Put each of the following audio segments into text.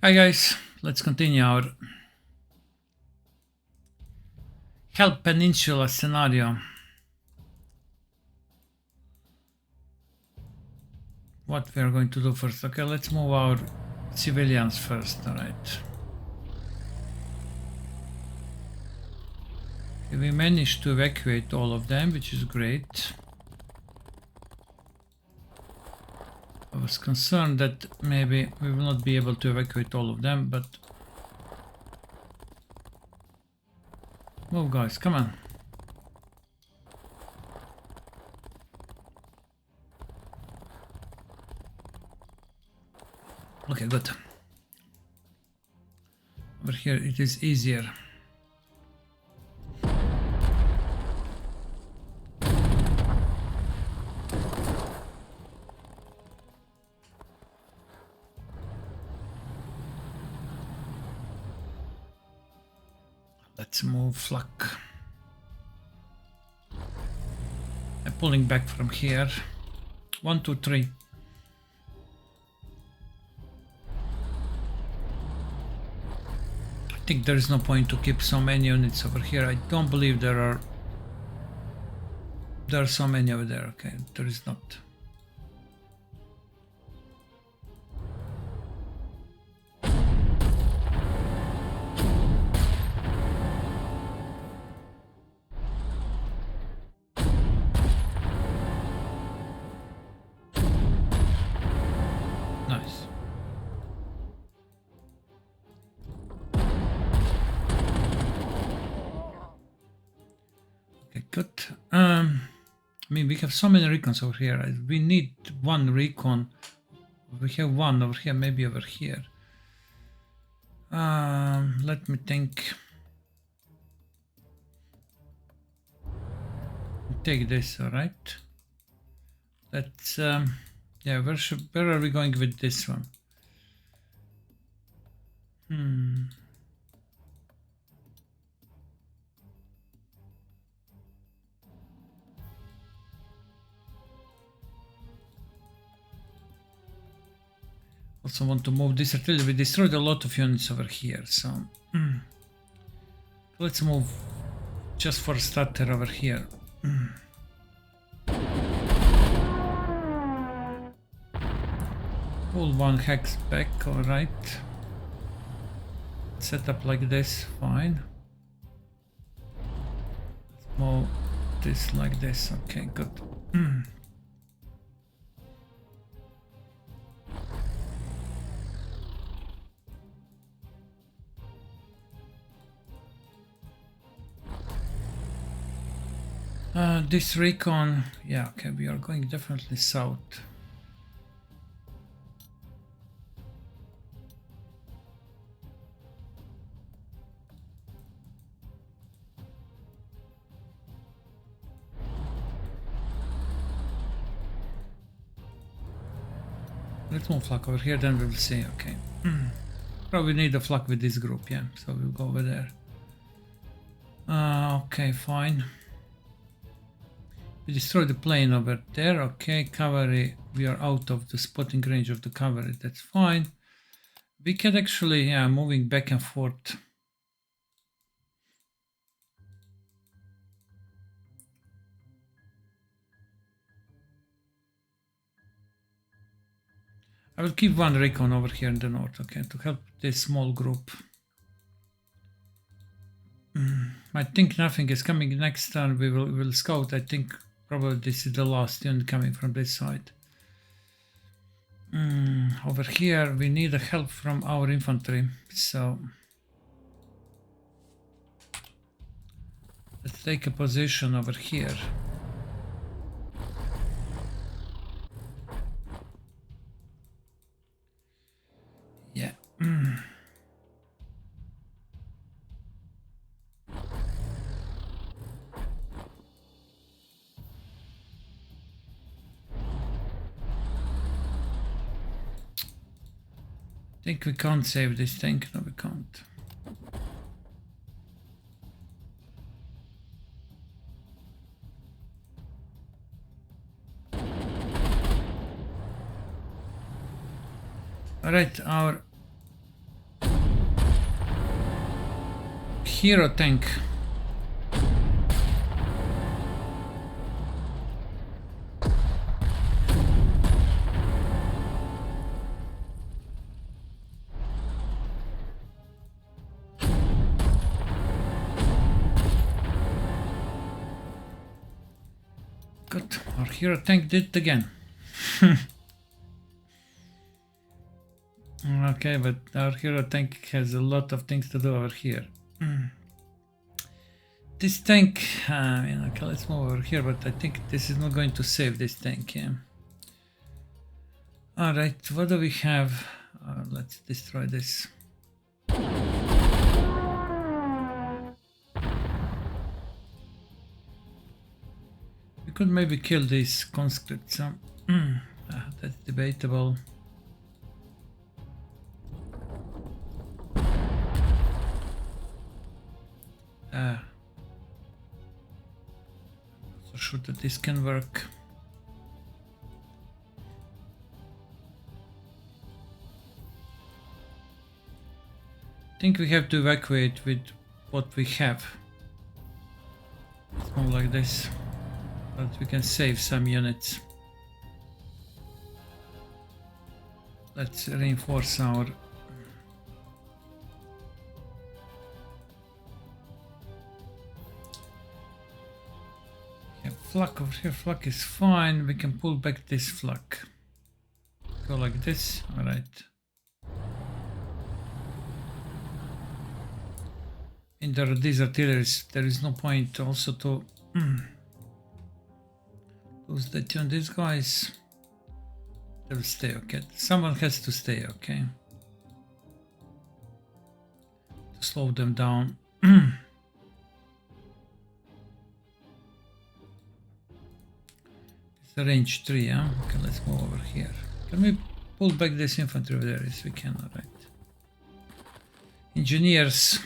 Hi guys, let's continue our Help Peninsula scenario. What we are going to do first? Okay, let's move our civilians first, alright. Okay, we managed to evacuate all of them, which is great. I was concerned that maybe we will not be able to evacuate all of them, but... Move guys, come on. Okay, good. Over here it is easier. Let's move flak. I'm pulling back from here. 1, 2, 3. I think there is no point to keep so many units over here. I don't believe there are so many over there. Okay, there is not. Nice. Okay, good. I mean, we have so many recons over here. We need one recon. We have one over here, maybe over here. Let me think. Take this, all right. Let's yeah, where are we going with this one? Also want to move this artillery. We destroyed a lot of units over here, so let's move just for a starter over here. Pull one hex back, alright. Set up like this, fine. Let's move this like this, okay, good. This recon, yeah, okay, we are going definitely south. Let's move flak over here, then we'll see, okay. Probably need a flak with this group, yeah, so we'll go over there. Okay, fine. We destroyed the plane over there, okay, cavalry, we are out of the spotting range of the cavalry, that's fine. We can actually, yeah, moving back and forth. I will keep one recon over here in the north, okay, to help this small group. I think nothing is coming next turn. We will scout. I think probably this is the last unit coming from this side. Over here we need help from our infantry, so let's take a position over here. Yeah. I think we can't save this tank. No, we can't. Alright, our hero tank. Good, our hero tank did it again. Okay, but our hero tank has a lot of things to do over here. This tank, okay, let's move over here, but I think this is not going to save this tank, yeah. Alright, what do we have? Let's destroy this. We could maybe kill these conscripts. That's debatable. So sure that this can work. I think we have to evacuate with what we have. It's more like this, but we can save some units. Let's reinforce our flak over here. Flak is fine. We can pull back this flak. Go like this. All right. In these artilleries, there is no point also to lose the tune. These guys, they will stay. Okay, someone has to stay. Okay, to slow them down. Range 3, yeah? Okay, let's move over here. Can we pull back this infantry over there? Yes, we can, alright. Engineers.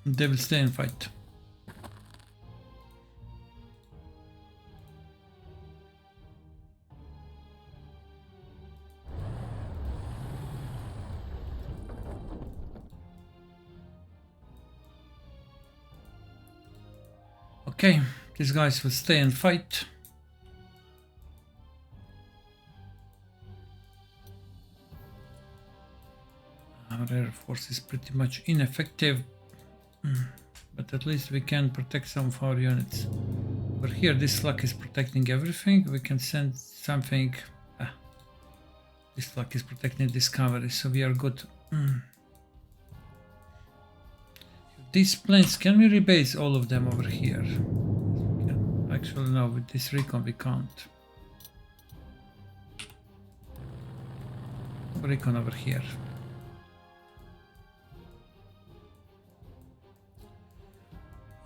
They will stay and fight. Okay, these guys will stay and fight. Our air force is pretty much ineffective, but at least we can protect some of our units. Over here, this flak is protecting everything. We can send something. This flak is protecting discovery, so we are good. These planes, can we rebase all of them over here? Actually, no, with this recon we can't. Recon over here.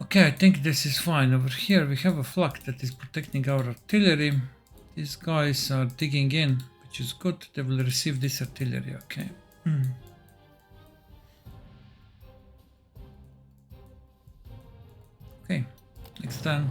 Okay, I think this is fine. Over here we have a flak that is protecting our artillery. These guys are digging in, which is good. They will receive this artillery, okay. Okay, next turn.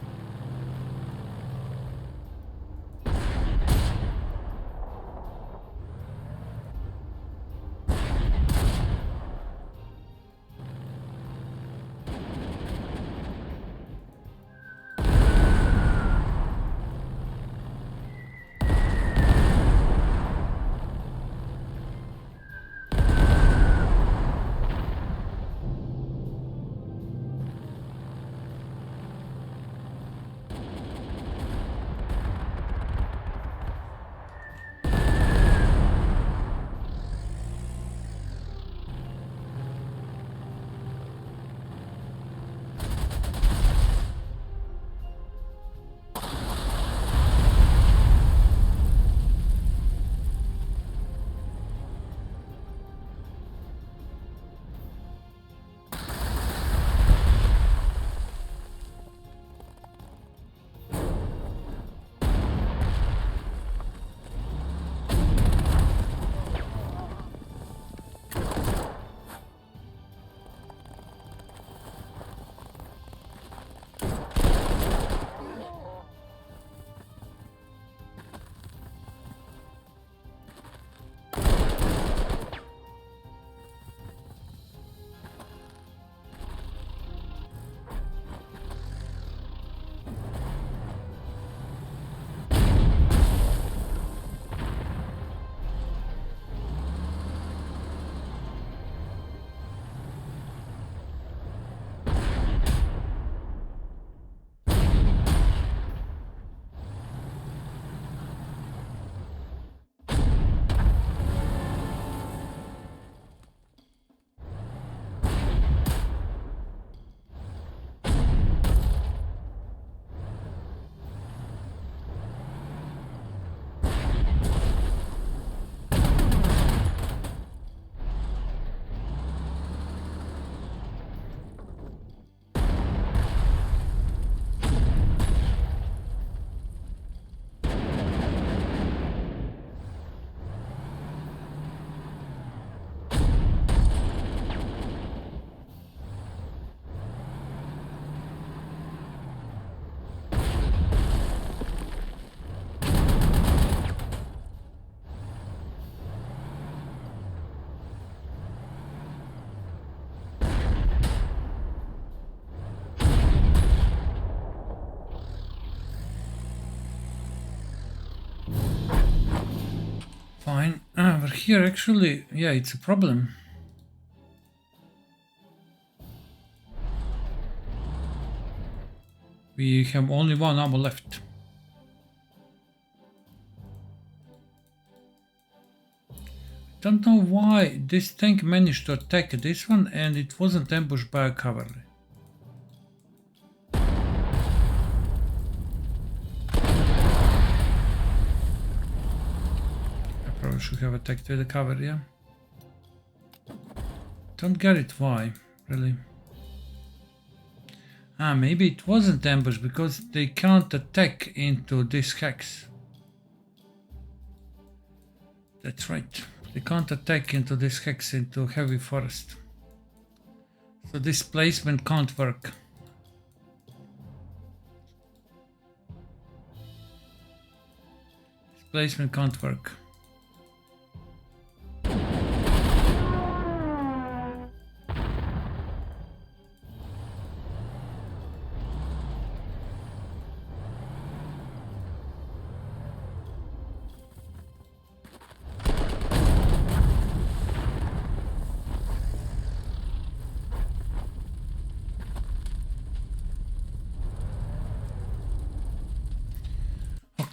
Fine. Over here, actually, yeah, it's a problem. We have only one ammo left. Don't know why this tank managed to attack this one and it wasn't ambushed by a cavalry. I probably should have attacked with the cavalry, yeah? Don't get it, why, really. Maybe it wasn't ambushed because they can't attack into this hex. That's right. They can't attack into this hex into heavy forest. So this placement can't work. This placement can't work.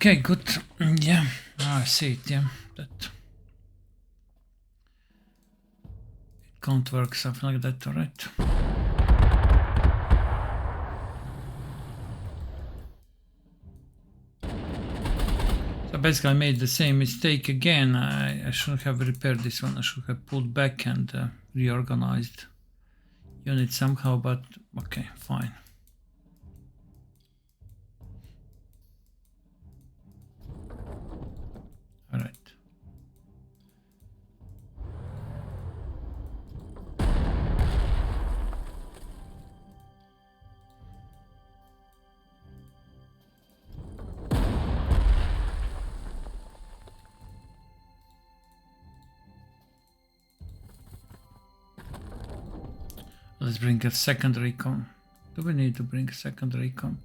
Okay, good. Yeah, I see it, yeah. That it can't work, something like that, alright. So basically I made the same mistake again. I should have repaired this one. I should have pulled back and reorganized units somehow, but okay, fine. All right. Let's bring a second recon. Do we need to bring a second recon?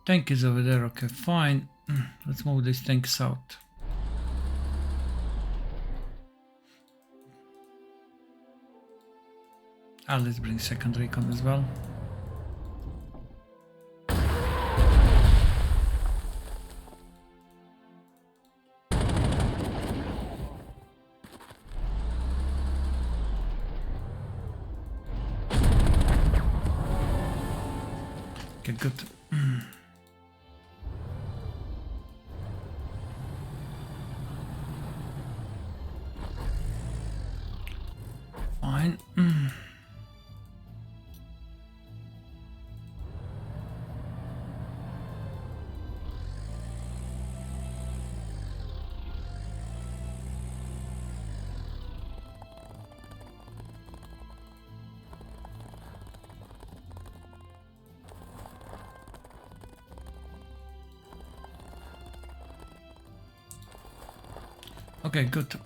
Tank is over there, okay, fine. Let's move this tank south. Let's bring second recon as well. Okay, good. Fine. Okay, good.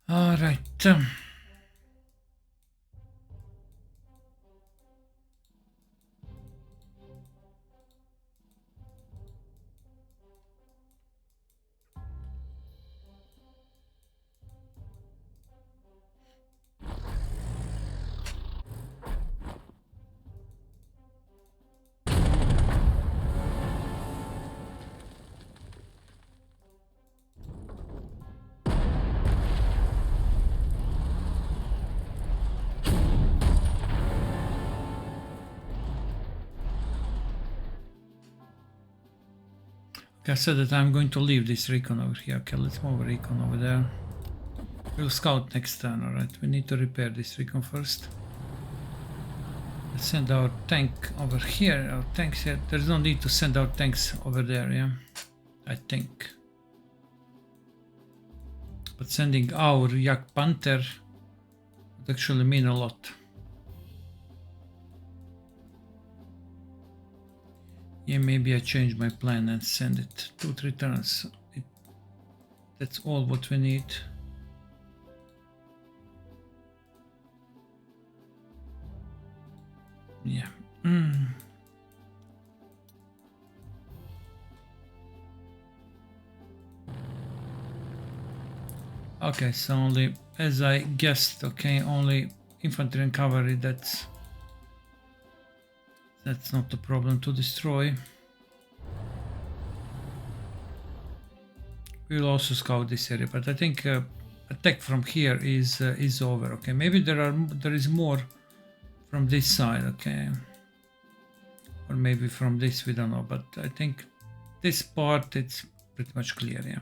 All right. I said that I'm going to leave this recon over here. Okay, let's move a recon over there. We'll scout next turn, alright. We need to repair this recon first. Let's send our tank over here. Our tanks here. There's no need to send our tanks over there, yeah? I think. But sending our Yak Panther would actually mean a lot. Yeah, maybe I change my plan and send it 2-3 turns. That's all what we need. Yeah. Okay, so only, as I guessed, okay, only infantry and cavalry, that's not a problem to destroy. We'll also scout this area, but I think attack from here is over. Okay, maybe there is more from this side. Okay, or maybe from this, we don't know. But I think this part it's pretty much clear. Yeah.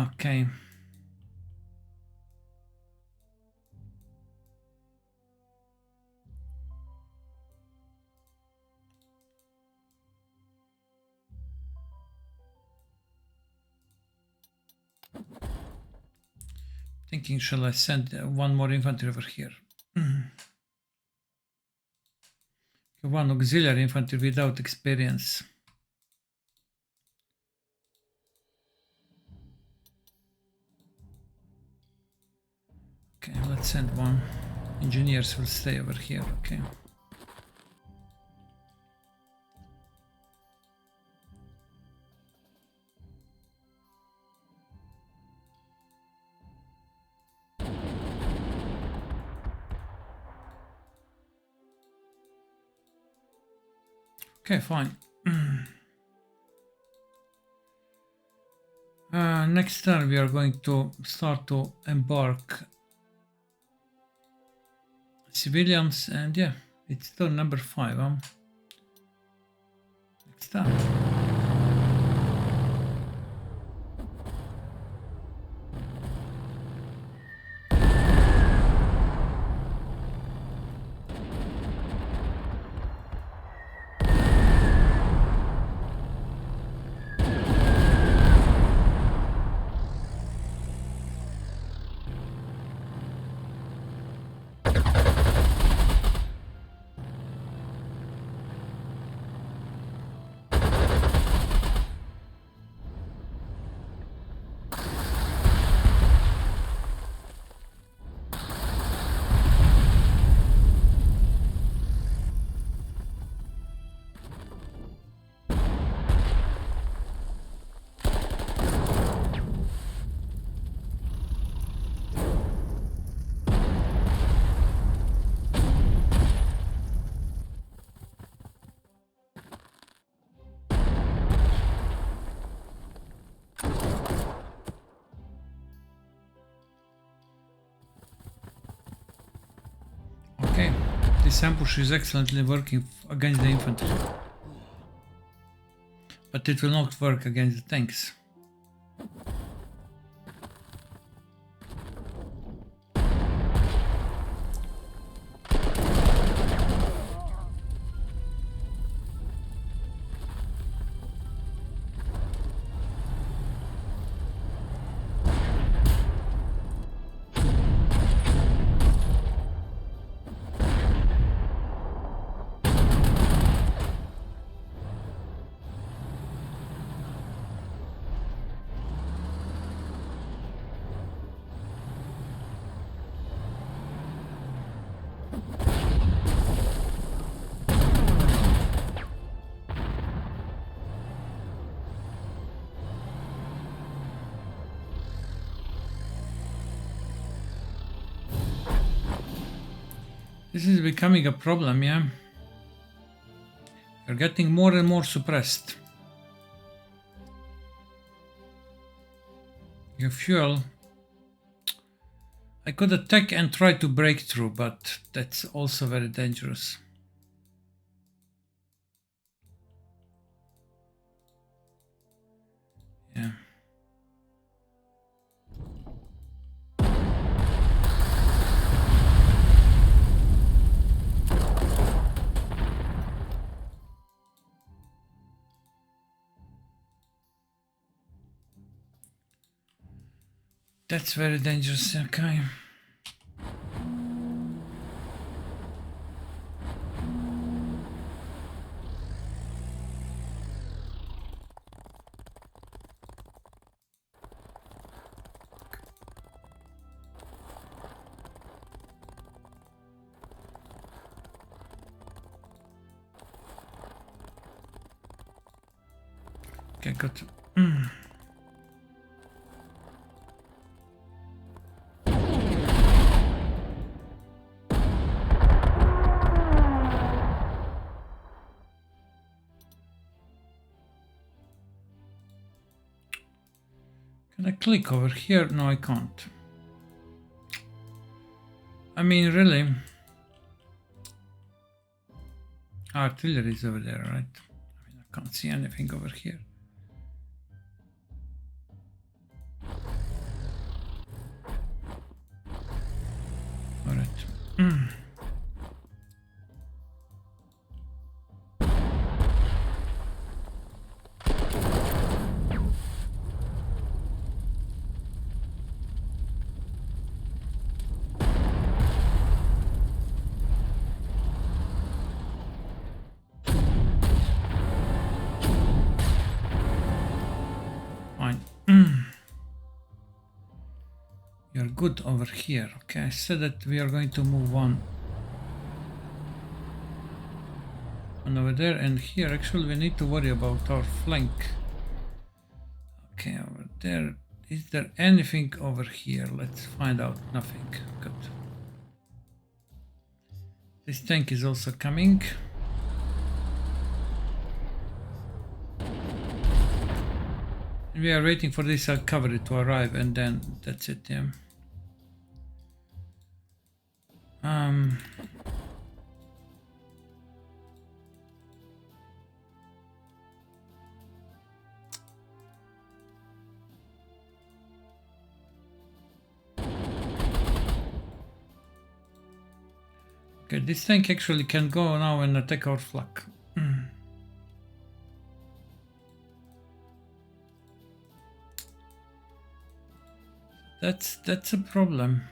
Okay. Thinking, shall I send one more infantry over here? One auxiliary infantry without experience. Okay, let's send one. Engineers will stay over here. Okay. Okay, fine. Next turn we are going to start to embark civilians, and yeah, it's turn number 5. Next turn. Okay, this ambush is excellently working against the infantry, but it will not work against the tanks. This is becoming a problem, yeah? You're getting more and more suppressed. Your fuel... I could attack and try to break through, but that's also very dangerous. Yeah. That's very dangerous, okay. Okay, good. Can I click over here? No, I can't. I mean, really? Artillery is over there, right? I mean, I can't see anything over here. All right. You're good over here. Okay, I said that we are going to move on over there, and here actually we need to worry about our flank. Okay, over there. Is there anything over here? Let's find out. Nothing. Good. This tank is also coming. We are waiting for this cavalry to arrive, and then that's it. Yeah. Okay, this tank actually can go now and attack our flak. That's a problem.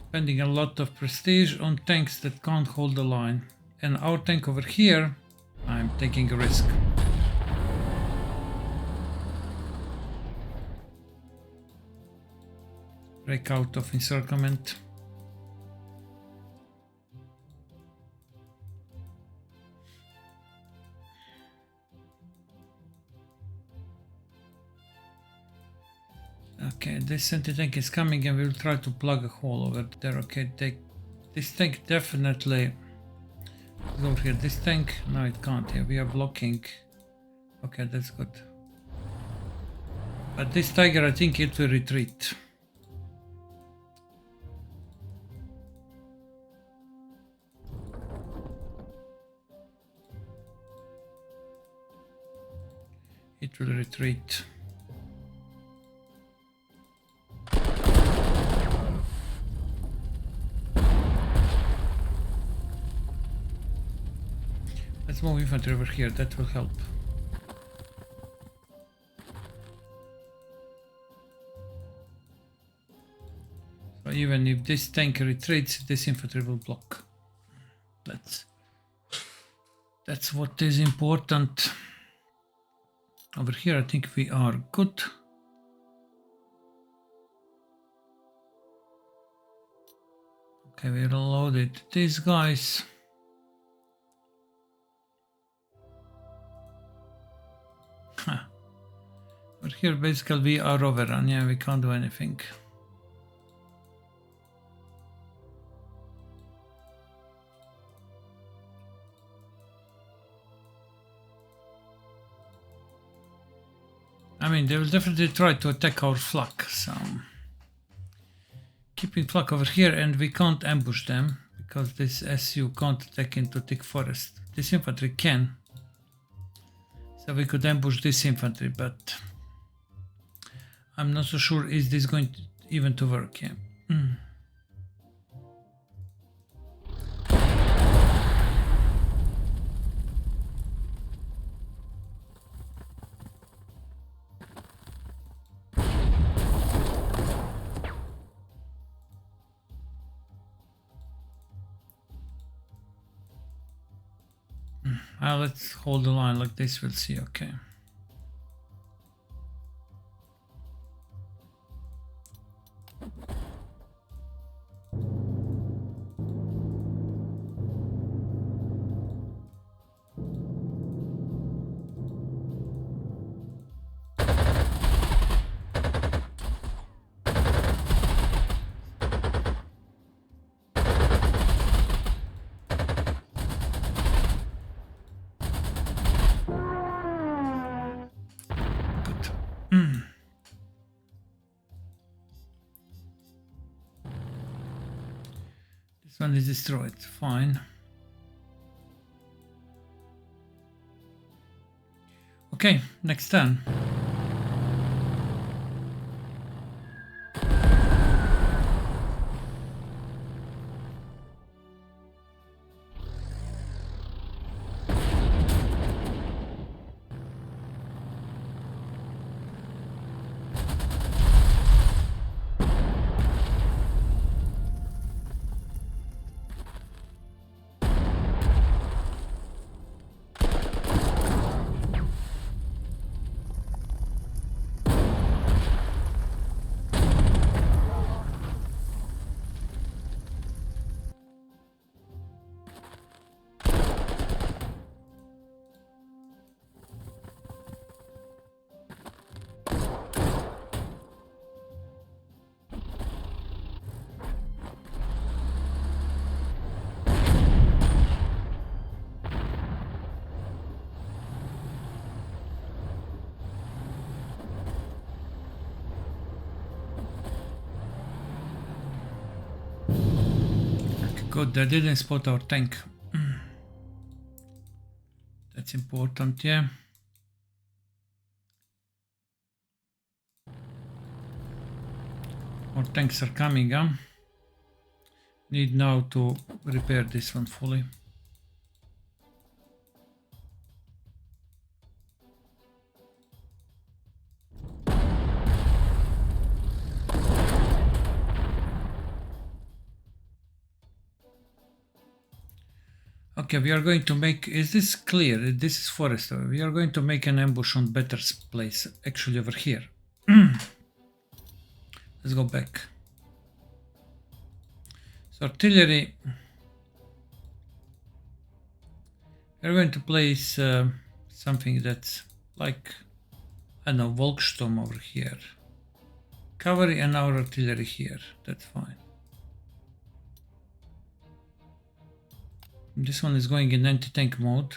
Spending a lot of prestige on tanks that can't hold the line. And our tank over here, I'm taking a risk. Break out of encirclement. Okay, this anti-tank is coming and we'll try to plug a hole over there. Okay, this tank definitely is over here. This tank, no it can't. Yeah, we are blocking. Okay, that's good. But this tiger, I think it will retreat. It will retreat. Let's move infantry over here, that will help. So even if this tank retreats, this infantry will block. That's what is important. Over here I think we are good. Okay, we reloaded these guys. But here basically we are overrun, yeah, we can't do anything. I mean, they will definitely try to attack our flak, so keeping flak over here, and we can't ambush them because this SU can't attack into thick forest. This infantry can. So we could ambush this infantry, but I'm not so sure is this going to even to work. Yeah. Let's hold the line like this, we'll see. Okay. one is destroyed. Fine. Okay, next turn. Good, they didn't spot our tank. That's important, yeah. More tanks are coming, huh? Need now to repair this one fully. Okay, we are going to make, is this clear? This is forest. We are going to make an ambush on better place, actually over here. Let's go back. So artillery, we're going to place something that's like, I don't know, Volksturm over here. Cavalry and our artillery here, that's fine. This one is going in anti-tank mode.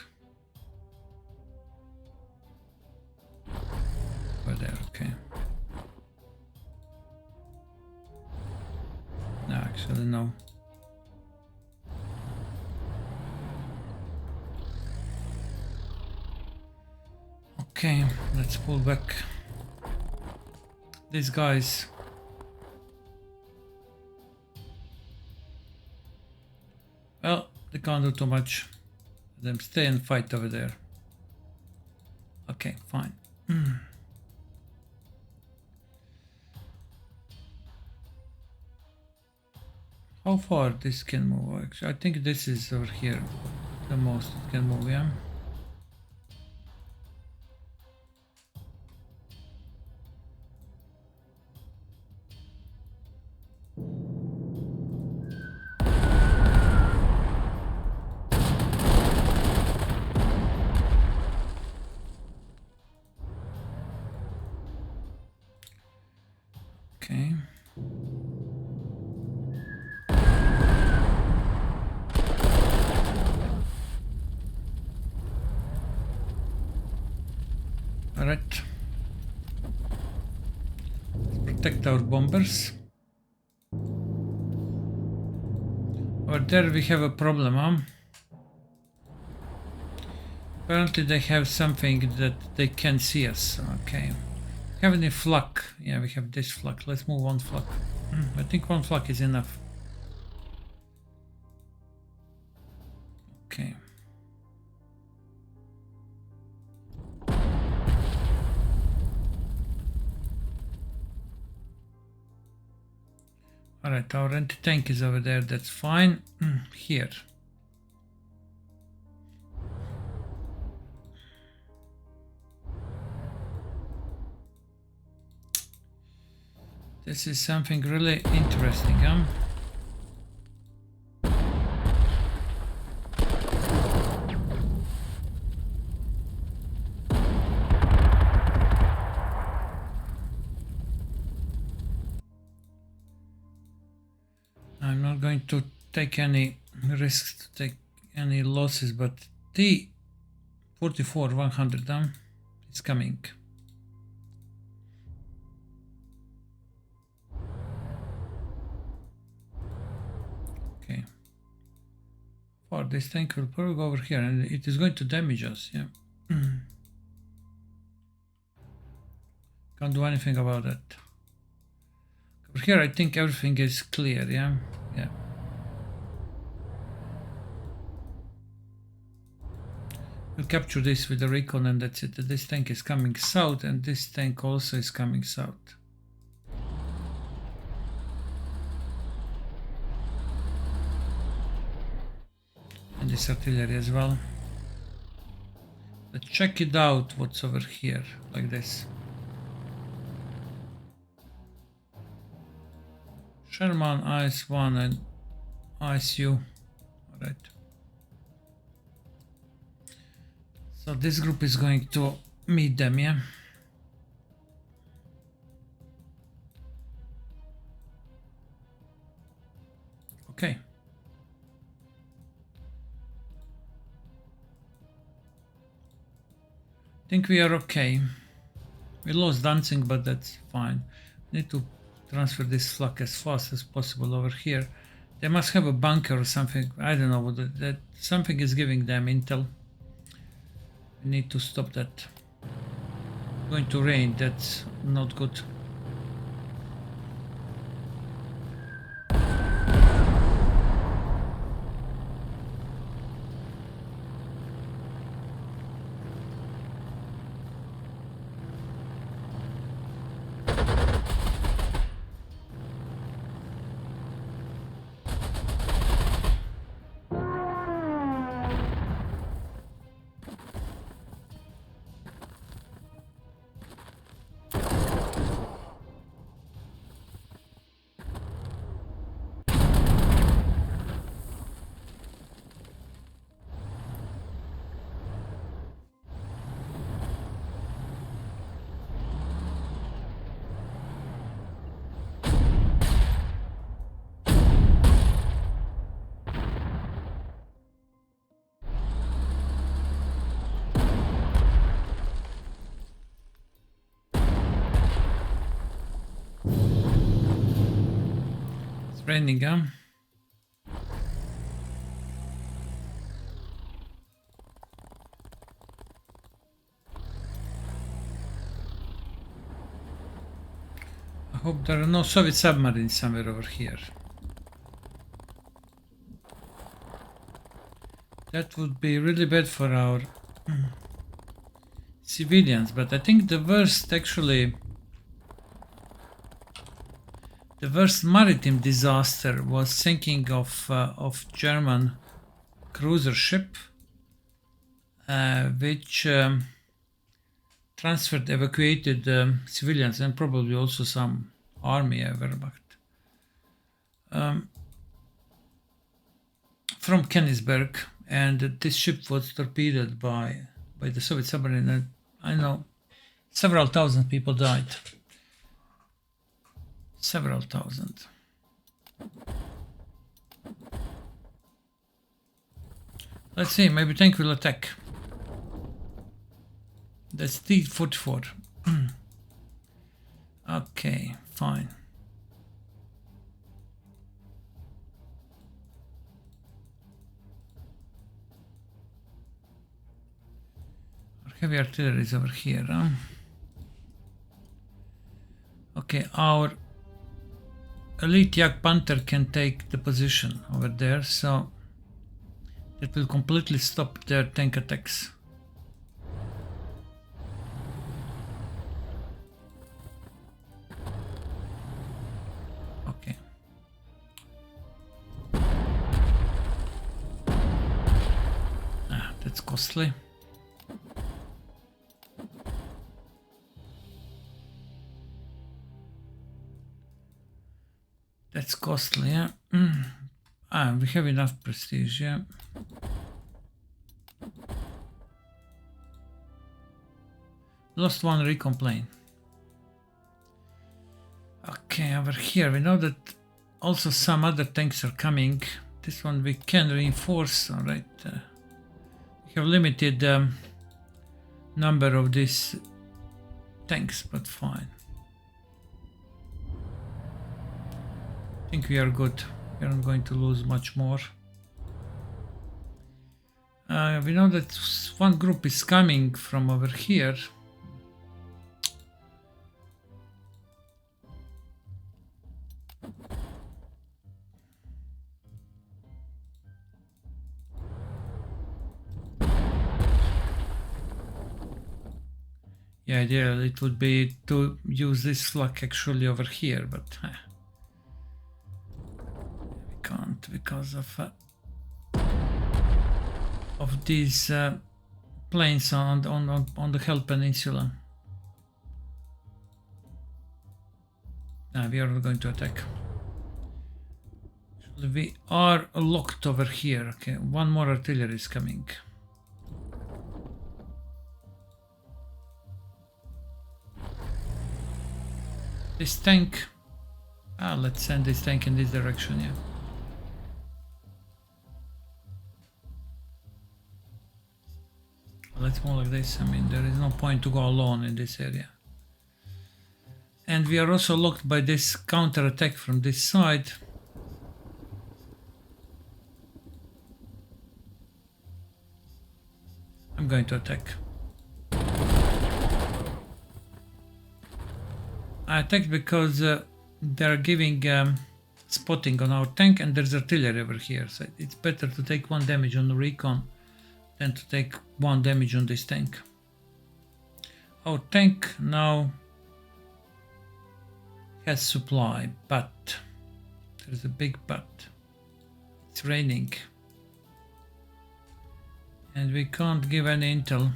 Over there, okay. No, actually no. Okay, let's pull back. These guys. Well, they can't do too much. Let them stay and fight over there. Okay, fine. How far this can move? Actually, I think this is over here. The most it can move, yeah. Okay. All right. Let's protect our bombers. Over there we have a problem, huh? Apparently they have something that they can't see us. Okay. Have any flak? Yeah, we have this flak. Let's move one flak. I think one flak is enough. Okay. Alright, our anti-tank is over there. That's fine. Here. This is something really interesting, huh? I'm not going to take any risks, to take any losses, but T-44-100 is coming. Okay. far. This tank will probably go over here and it is going to damage us, yeah. Can't do anything about that. Over here I think everything is clear, yeah? Yeah. We'll capture this with the recon and that's it. This tank is coming south and this tank also is coming south. And this artillery as well. But check it out what's over here, like this. Sherman, IS-1 and ISU. Alright. So this group is going to meet them, yeah? Okay. I think we are okay. We lost dancing, but that's fine. Need to transfer this flak as fast as possible over here. They must have a bunker or something. I don't know what that something is giving them intel. We need to stop that. Going to rain. That's not good. Raining, huh? I hope there are no Soviet submarines somewhere over here. That would be really bad for our civilians, but I think the worst actually... The worst maritime disaster was sinking of German cruiser ship, which evacuated civilians and probably also some army Wehrmacht from Königsberg, and this ship was torpedoed by the Soviet submarine. And I know several thousand people died. Several thousand. Let's see, maybe tank will attack. That's T-44. Okay, fine. Our heavy artillery is over here, huh? Okay, our elite Yak Panther can take the position over there, so that will completely stop their tank attacks. Okay. That's costly. That's costly, yeah. We have enough prestige, yeah. Lost one recon plane. Okay, over here we know that also some other tanks are coming. This one we can reinforce, alright. We have limited number of these tanks, but fine. I think we are good. We are not going to lose much more. We know that one group is coming from over here. Yeah, ideally it would be to use this flak actually over here, but we can't because of these planes on the Hell Peninsula. We are not going to attack. We are locked over here. Okay, one more artillery is coming. This tank. Let's send this tank in this direction, yeah. Let's move like this. I mean, there is no point to go alone in this area. And we are also locked by this counter attack from this side. I'm going to attack. I attacked because they're giving spotting on our tank and there's artillery over here. So it's better to take 1 damage on the recon than to take 1 damage on this tank. Our tank now has supply, but there's a big but. It's raining. And we can't give any intel.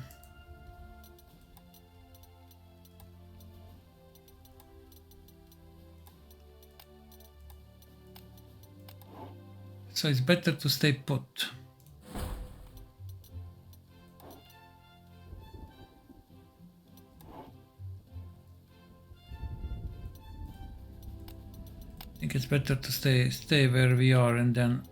So it's better to stay put. I think it's better to stay where we are, and then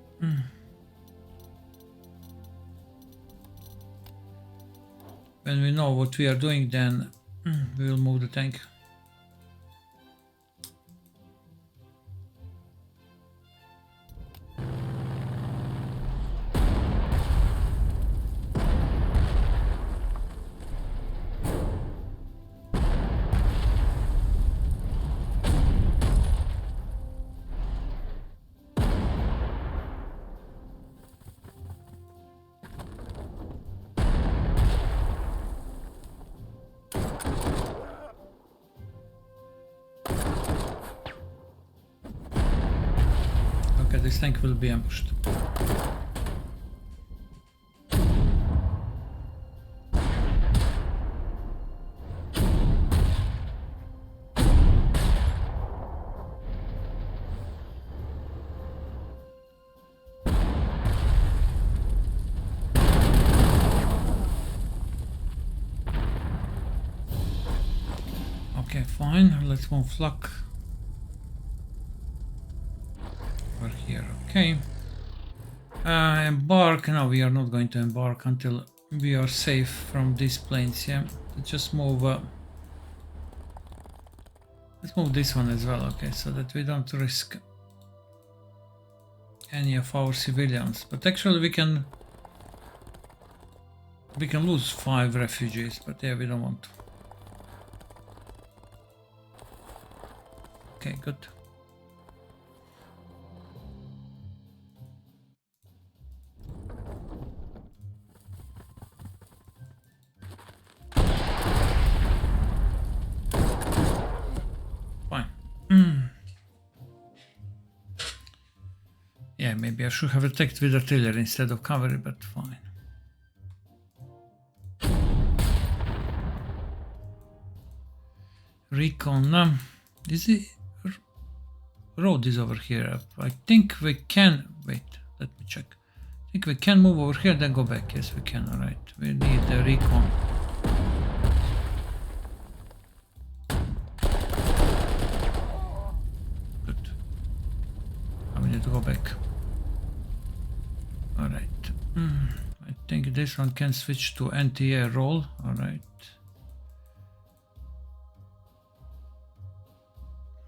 when we know what we are doing, then we will move the tank. This tank will be ambushed. Okay, fine. Let's move flak. Here, okay. Embark. No, we are not going to embark until we are safe from these planes. Yeah, let's just move. Let's move this one as well. Okay, so that we don't risk any of our civilians. But actually, we can lose 5 refugees. But yeah, we don't want to. Okay, good. Yeah, maybe I should have attacked with artillery instead of cavalry, but fine. Recon. Is it road is over here? I think we can. Wait, let me check. I think we can move over here, then go back. Yes, we can. All right. We need the recon. Good. Now we need to go back. All right. I think this one can switch to anti-air roll. All right.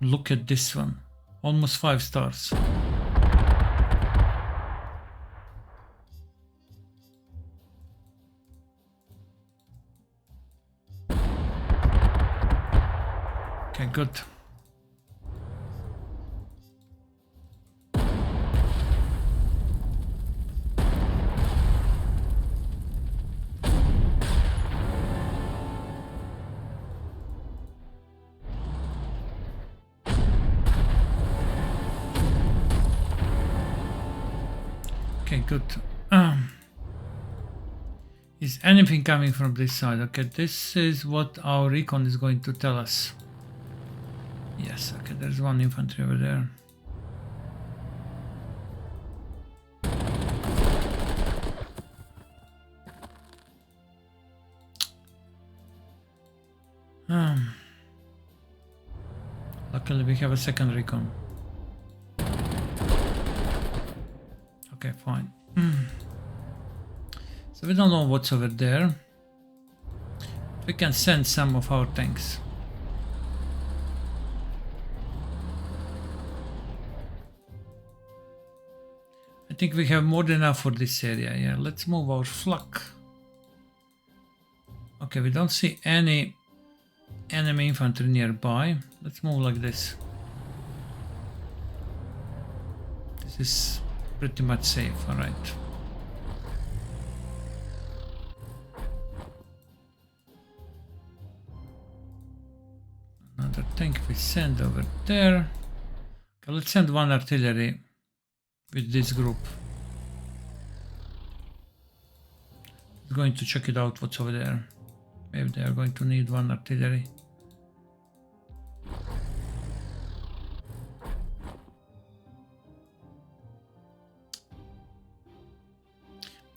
Look at this one. Almost 5 stars. Okay, good. Okay, good. Is anything coming from this side? Okay, this is what our recon is going to tell us. Yes, okay, there's one infantry over there. Luckily we have a second recon. Okay, fine. So we don't know what's over there. We can send some of our tanks. I think we have more than enough for this area. Yeah, let's move our flak. Okay, we don't see any enemy infantry nearby. Let's move like this. This is pretty much safe, alright. Another tank we send over there. Okay, let's send one artillery with this group. It's going to check it out what's over there. Maybe they are going to need one artillery.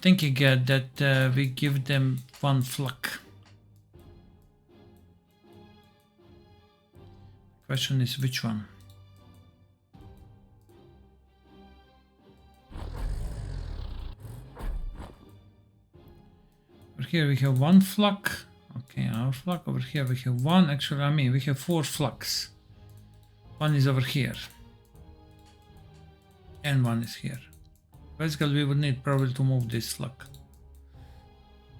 Thinking that we give them one flak. Question is which one? Over here we have one flak. Okay, our flak. Over here we have one. Actually, I mean we have 4 flaks. One is over here. And one is here. Basically, we would need probably to move this flak.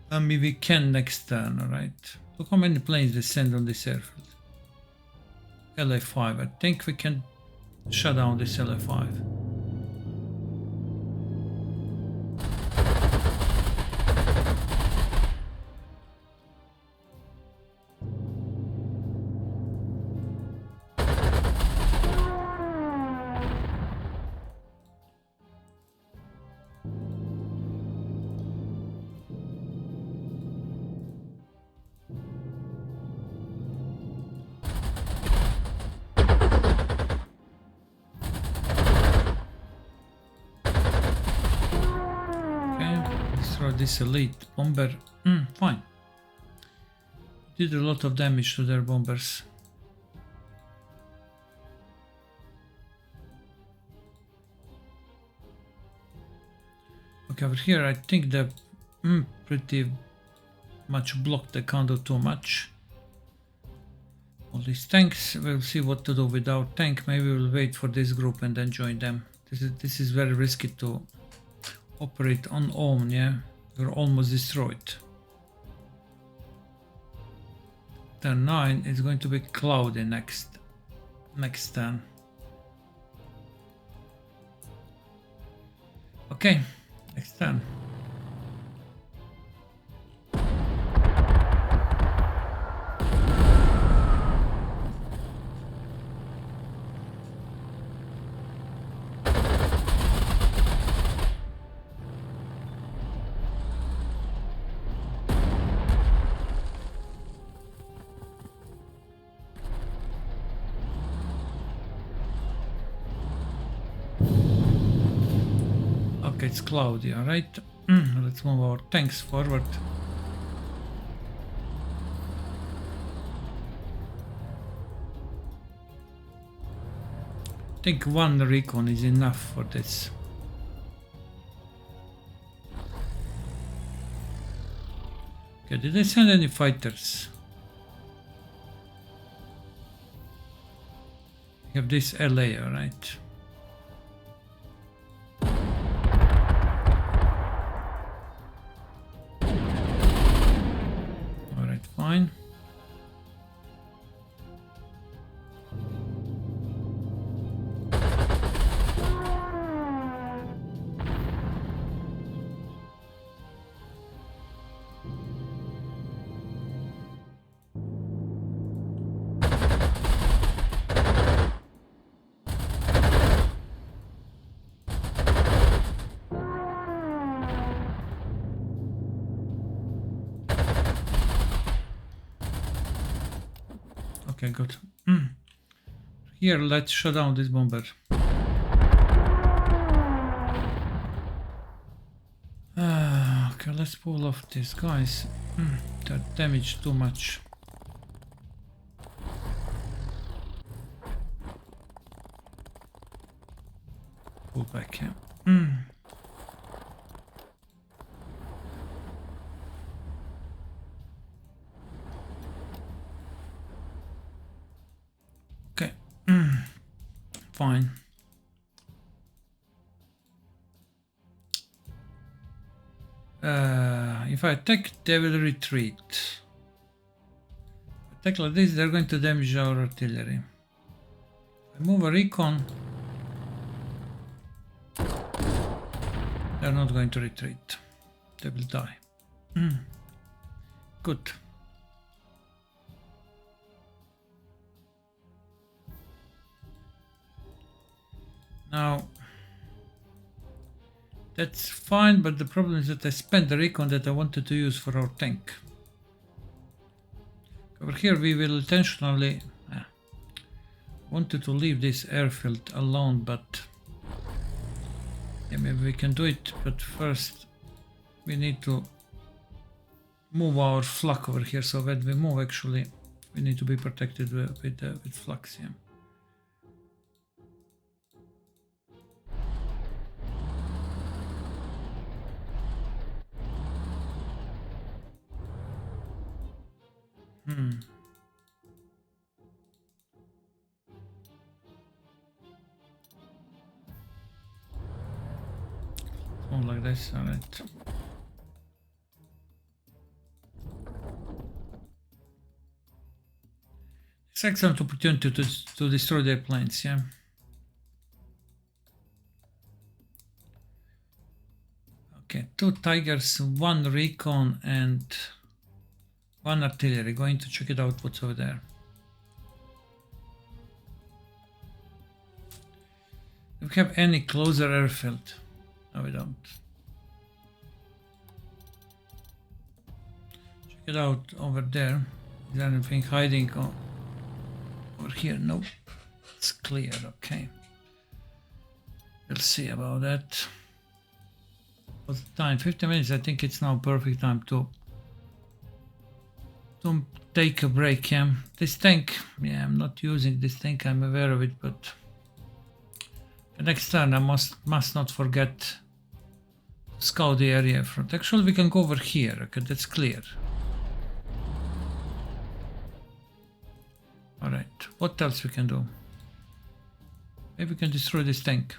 I mean, we can next turn, alright? Look how many planes they send on this airfield. LA5. I think we can shut down this LA5. This elite bomber, fine. Did a lot of damage to their bombers. Okay, over here I think they pretty much blocked. They can't do too much. All these tanks, we'll see what to do with our tank. Maybe we'll wait for this group and then join them. This is very risky to operate on own, yeah. We're almost destroyed. Turn 9 is going to be cloudy next turn. Okay, next turn. It's cloudy, alright. Let's move our tanks forward. I think one recon is enough for this. Okay, did they send any fighters? We have this LA, alright. Fine. Okay, good. Here, let's shut down this bomber. Okay, let's pull off these guys. They're damaged too much. Pull back, yeah. Okay. Fine. If I attack, they will retreat. Attack like this, they're going to damage our artillery. If I move a recon, they're not going to retreat. They will die. Good. Now, that's fine, but the problem is that I spent the recon that I wanted to use for our tank. Over here we will intentionally wanted to leave this airfield alone, but yeah, maybe we can do it, but first we need to move our flak over here, so when we move actually we need to be protected with flaks, yeah. Oh, like this, alright. It's an excellent opportunity to destroy their planes, yeah. Okay, 2 Tigers, 1 recon and 1 artillery. Going to check it out what's over there. Do we have any closer airfield? No, we don't. Check it out over there. Is there anything hiding over here? Nope. It's clear, okay. We'll see about that. What's the time? 50 minutes. I think it's now perfect time to take a break, yeah. This tank, yeah, I'm not using this tank, I'm aware of it, but the next turn I must not forget to scout the area in front. Actually, we can go over here, okay, that's clear. Alright, what else we can do? Maybe we can destroy this tank.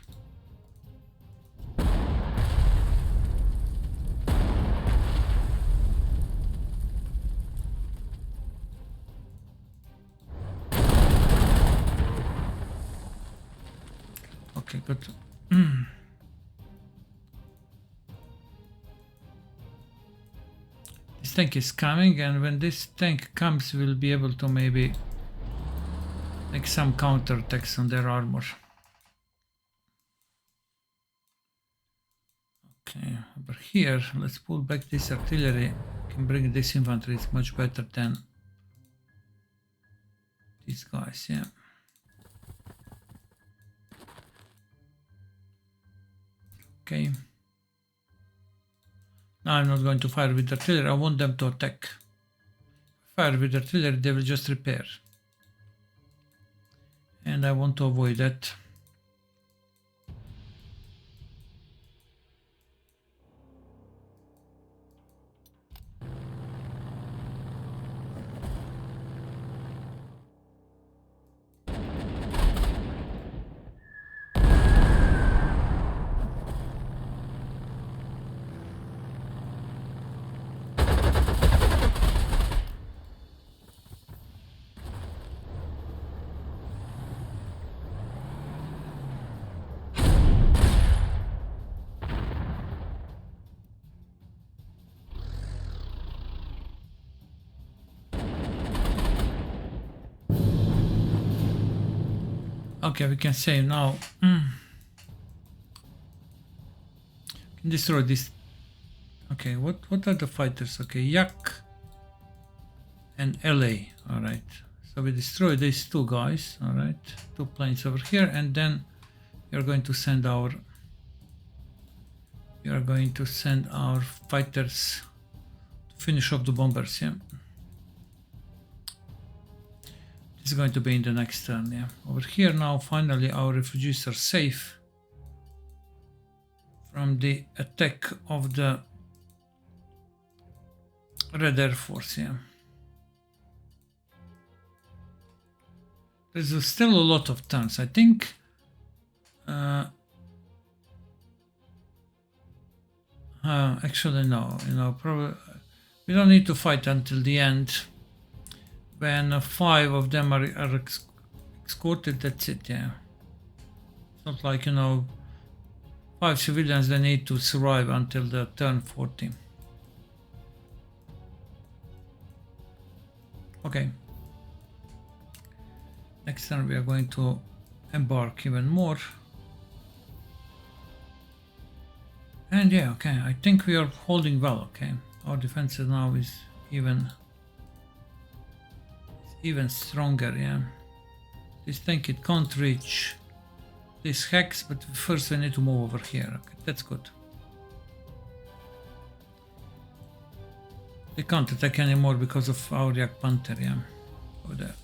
Okay, good. This tank is coming, and when this tank comes, we'll be able to maybe make some counter attacks on their armor. Okay, over here, let's pull back this artillery. We can bring this infantry, it's much better than these guys, yeah. Okay. Now I'm not going to fire with artillery, I want them to attack. Fire with artillery, they will just repair. And I want to avoid that. Okay, we can save now. Can destroy this. Okay, what are the fighters? Okay, Yak and LA. All right. So we destroy these two guys, all right, 2 planes over here, and then you're going to send our fighters to finish off the bombers. Yeah, this is going to be in the next turn. Yeah, over here now finally our refugees are safe from the attack of the Red Air Force. Yeah, there's still a lot of turns. I think actually no, probably we don't need to fight until the end. When 5 of them are escorted, that's it. Yeah, it's not like 5 civilians they need to survive until the turn 40. Okay, next turn we are going to embark even more. And yeah, okay, I think we are holding well. Okay, our defense now is even stronger. Yeah, this tank, it can't reach this hex, but first we need to move over here. Okay, that's good. They can't attack anymore because of our Yak Panther. Yeah, over there.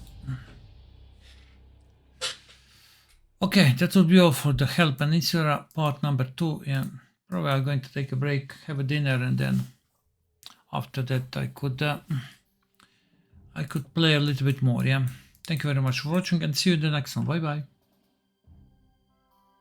Okay, that will be all for the Hell Peninsula part number 2. Yeah, probably I'm going to take a break, have a dinner, and then after that I could play a little bit more. Yeah, thank you very much for watching, and see you in the next one. Bye bye.